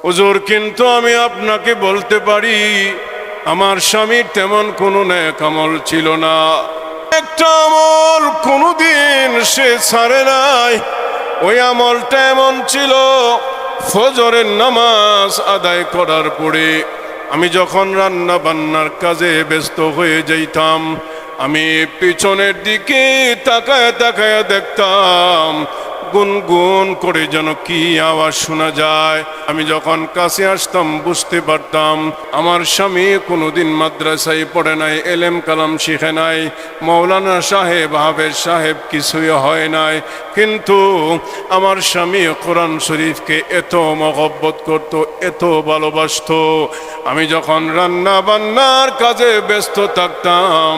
হুজুর, কিন্তু আমি আপনাকে বলতে পারি আমার স্বামীর তেমন কোনো নেক আমল ছিল না। একটা আমল কোনোদিন সে ছাড়ে নাই। ওই আমলটা এমন ছিল, ফজরের নামাজ আদায় করার পরে আমি যখন রান্না বান্নার কাজে ব্যস্ত হয়ে যাইতাম, আমি পিছনের দিকে তাকায় তাকায় দেখতাম গুনগুন করে যেন কি আওয়াজ শোনা যায়। আমি যখন কাছে আসতাম বুঝতে পারতাম আমার স্বামী কোনোদিন মাদ্রাসায় পড়ে নাই, এলেম কালাম শিখে নাই, মৌলানা সাহেব হাফেজ সাহেব কিছুই হয় নাই, কিন্তু আমার স্বামী কোরআন শরীফকে এত মহব্বত করত, এত ভালোবাসতো। আমি যখন রান্না বান্নার কাজে ব্যস্ত থাকতাম,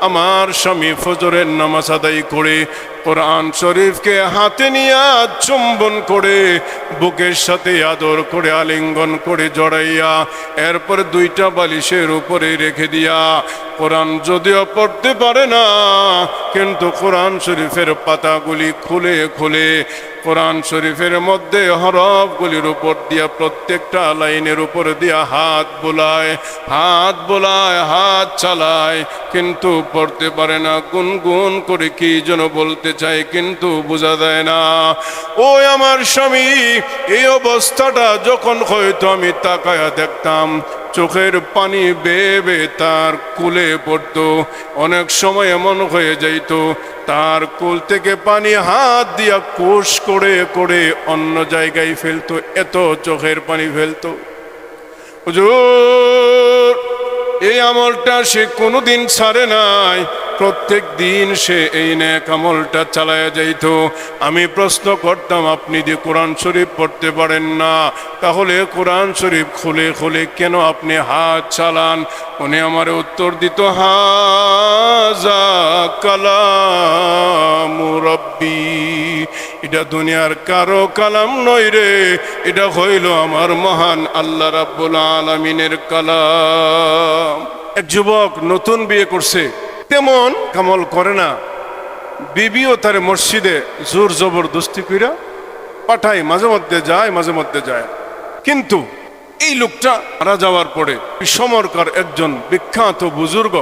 আমার স্বামী ফজরের নামাজ আদায় করে কোরআন শরীফকে হাতে নিয়ে চুম্বন করে বুকের সাথে আদর করে আলিঙ্গন করে জড়াইয়া এরপর দুইটা বালিশের উপরে রেখে দিয়া, কোরআন যদিও পড়তে পারে না কিন্তু কোরআন শরীফের পাতাগুলি খুলে খুলে কোরআন শরীফের মধ্যে হরফগুলির উপর দিয়া প্রত্যেকটা লাইনের উপর দিয়া হাত বোলায়, হাত বোলায়, হাত চালায়, কিন্তু পড়তে পারে না। গুনগুন করে কি যেন বলতে চায় কিন্তু বোঝা যায় না। ওই আমার স্বামী এই অবস্থাটা যখন হয়তো আমি তাকায়া দেখতাম, চোখের পানি বেয়ে বেয়ে তার কুলে পড়তো। অনেক সময় এমন হয়ে যাইত তার কুল থেকে পানি হাত দিয়া কোষ করে করে অন্য জায়গায় ফেলতো, এত চোখের পানি ফেলতো। হুজুর, এই আমলটা সে কোনোদিন ছাড়ে নাই, প্রত্যেক দিন সে এই নেক আমলটা চালায়া যাইত। আমি প্রশ্ন করতাম, আপনি যে কোরআন শরীফ পড়তে পারেন না, তাহলে কোরআন শরীফ খুলে খুলে কেন আপনি হাত চালান? উনি আমার উত্তর দিত, হাযা কালামু রাব্বি, এটা দুনিয়ার কারো কালাম নয় রে, এটা হইল আমার মহান আল্লাহ রাব্বুল আলামিনের কালাম। এক যুবক নতুন বিয়ে করছে, তেমন কামল করে না, বিবিও তার মসজিদে জোর জবরদস্তি কইরা পাঠায়, মাঝে মধ্যে যায় মাঝে মধ্যে যায়। কিন্তু এই লোকটা মারা যাওয়ার পরে সমরকার একজন বিখ্যাত বুজুর্গ,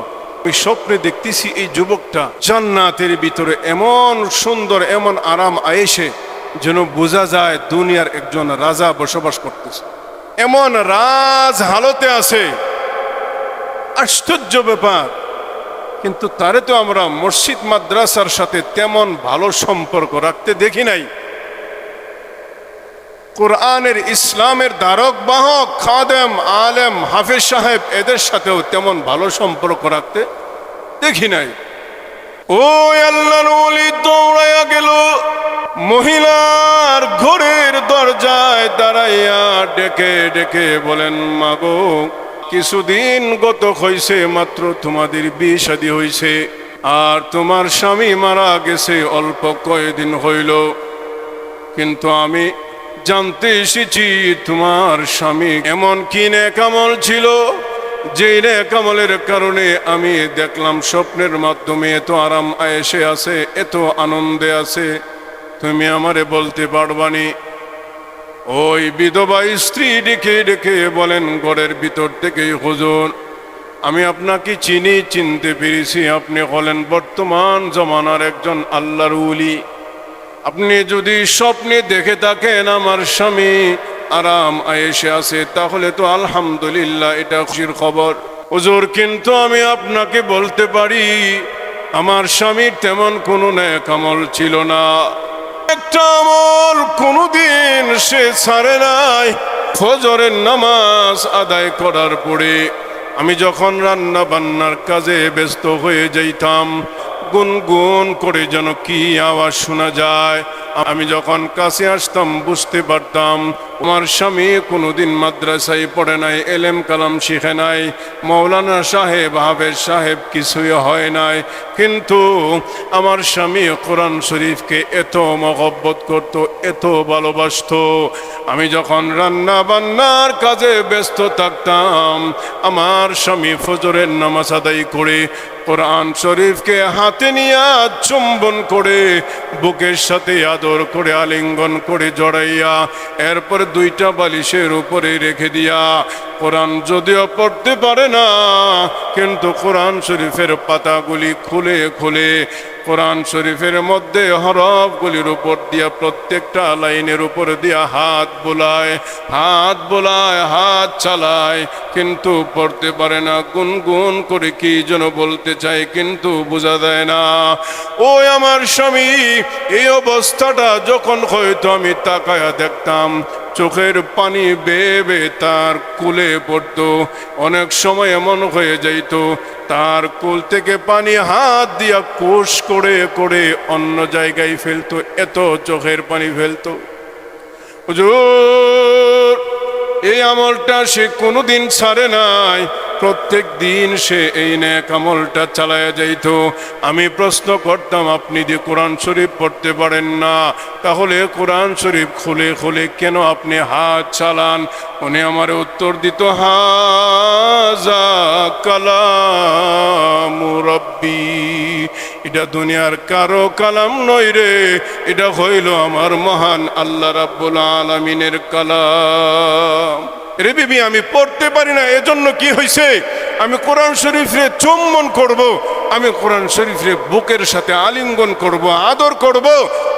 ওই স্বপ্নে দেখতেছি এই যুবকটা জান্নাতের ভিতরে এমন সুন্দর, এমন আরাম আয়েশে যেন বোঝা যায় দুনিয়ার একজন রাজা বসবাস করতেছে, এমন রাজ হালতে আছে। আশ্চর্য ব্যাপার। কিন্তু তারে তো আমরা মসজিদ মাদ্রাসার সাথে তেমন ভালো সম্পর্ক রাখতে দেখি নাই। কোরআনের ইসলামের ধারক বাহক খাদেম আলেম হাফেজ সাহেব এদের সাথেও তেমন ভালো সম্পর্ক রাখতে দেখি নাই। ওই আল্লাহর ওলি দৌড়াইয়া গেল মহিলার ঘরের দরজায় দাঁড়াইয়া ডেকে ডেকে বলেন, মাগো, কিছুদিন গত হইছে মাত্র তোমাদের বিয়ে শাদী হইছে, আর তোমার স্বামী মারা গেছে অল্প কয়েকদিন হইল, কিন্তু আমি জানতে এসেছি তোমার স্বামী এমন কি নেক আমল ছিল, যে নেক আমলের কারণে আমি দেখলাম স্বপ্নের মাধ্যমে এত আরাম আয়েশে আছে, এত আনন্দে আছে। তুমি আমারে বলতে পারবানি? ওই বিধবা স্ত্রী ডেকে ডেকে বলেন ঘরের ভিতর থেকে, হুজুর, আমি আপনাকে চিনি, চিনতে পেরেছি, আপনি হলেন বর্তমান জমানার একজন আল্লাহর ওলি। আপনি যদি স্বপ্নে দেখে থাকেন আমার স্বামী আরাম আয়েশে আছে, তাহলে তো আলহামদুলিল্লাহ, এটা খুশির খবর। হুজুর, কিন্তু আমি আপনাকে বলতে পারি আমার স্বামীর তেমন কোনো নেক আমল ছিল না। একটা আমল কোনোদিন সে ছাড়ে নাই। ফজরের নামাজ আদায় করার পরে আমি যখন রান্না বান্নার কাজে ব্যস্ত হয়ে যাইতাম, গুনগুন করে যেন কি আওয়াজ শোনা যায়। আমি যখন কাছে আসতাম বুঝতে পারতাম আমার স্বামী কোনোদিন মাদ্রাসায় পড়ে নাই, এলেম কালাম শিখে নাই, মৌলানা সাহেব হাফেজ সাহেব কিছুই হয় নাই, কিন্তু আমার স্বামী কোরআন শরীফকে এত মহব্বত করত, এত ভালোবাসতো। আমি যখন রান্না বান্নার কাজে ব্যস্ত থাকতাম, আমার স্বামী ফজরের নামাজ আদায় করে কোরআন শরীফকে হাতে নিয়ে চুম্বন করে বুকের সাথে আদর আদর করে আলিঙ্গন করে জড়াইয়া এরপর দুইটা বালিশের উপরে রেখে দিয়া কোরআন যদিও পড়তে পারে না, কিন্তু কোরআন শরীফের পাতাগুলি খুলে খুলে কোরআন শরীফের মধ্যে হরফগুলির উপর দিয়া প্রত্যেকটা লাইনের উপর দিয়া হাত বোলায়, হাত বোলায়, হাত চালায়, কিন্তু পড়তে পারে না। গুনগুন করে কি যেন বলতে চায়, কিন্তু বোঝা যায় না। ওই আমার স্বামী এই অবস্থাটা যখন হয়তো আমি তাকায়া দেখতাম, চোখের পানি বেয়ে বেয়ে তার কুলে পড়তো। অনেক সময় এমন হয়ে যাইত তার কুল থেকে পানি হাত দিয়া কোষ করে করে অন্য জায়গায় ফেলতো, এত চোখের পানি ফেলতো। হুজুর এই আমলটা সে কোনোদিন ছাড়ে নাই, প্রত্যেক দিন সে এই নেক আমলটা চালায়া যাইত। আমি প্রশ্ন করতাম, আপনি যে কোরআন শরীফ পড়তে পারেন না, তাহলে কোরআন শরীফ খুলে খুলে কেন আপনি হাত চালান? উনি আমার উত্তর দিত, হাজা কালামু রব্বি, এটা দুনিয়ার কারো কালাম নয় রে, এটা হইল আমার মহান আল্লাহ রাব্বুল আলামিনের কালাম। রে বিবি আমি পড়তে পারি না, এজন্য কি হয়েছে, আমি কোরআন শরীফে চুম্বন করব, আমি কোরআন শরীফে বুকের সাথে আলিঙ্গন করব, আদর করব,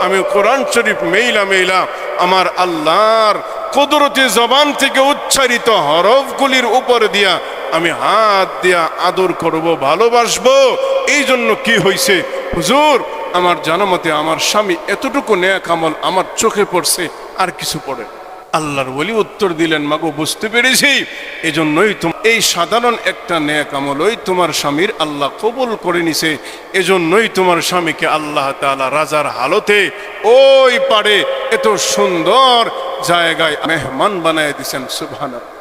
আমি কোরআন শরীফ মেইলা মেইলা আমার আল্লাহর কুদরতি জবান থেকে উচ্চারিত হরফগুলির উপর দিয়া আমি হাত দিয়া আদর করব, ভালোবাসবো। এই জন্য কি হয়েছে হুজুর, আমার জানামতে আমার স্বামী এতটুকু নেক আমল আমার চোখে পড়ছে, আর কিছু পড়ে। আল্লাহর ওলি উত্তর দিলেন, মাগো বুঝতে পেরেছি, এজন্যই এই সাধারণ একটা নেক আমল ওই তোমার স্বামীর আল্লাহ কবুল করে নিছে, এজন্যই তোমার স্বামীকে আল্লাহ তাআলা রাজার হালতে ওই পারে এত সুন্দর জায়গায় মেহমান বানায় দিছেন। সুবহানাল্লাহ।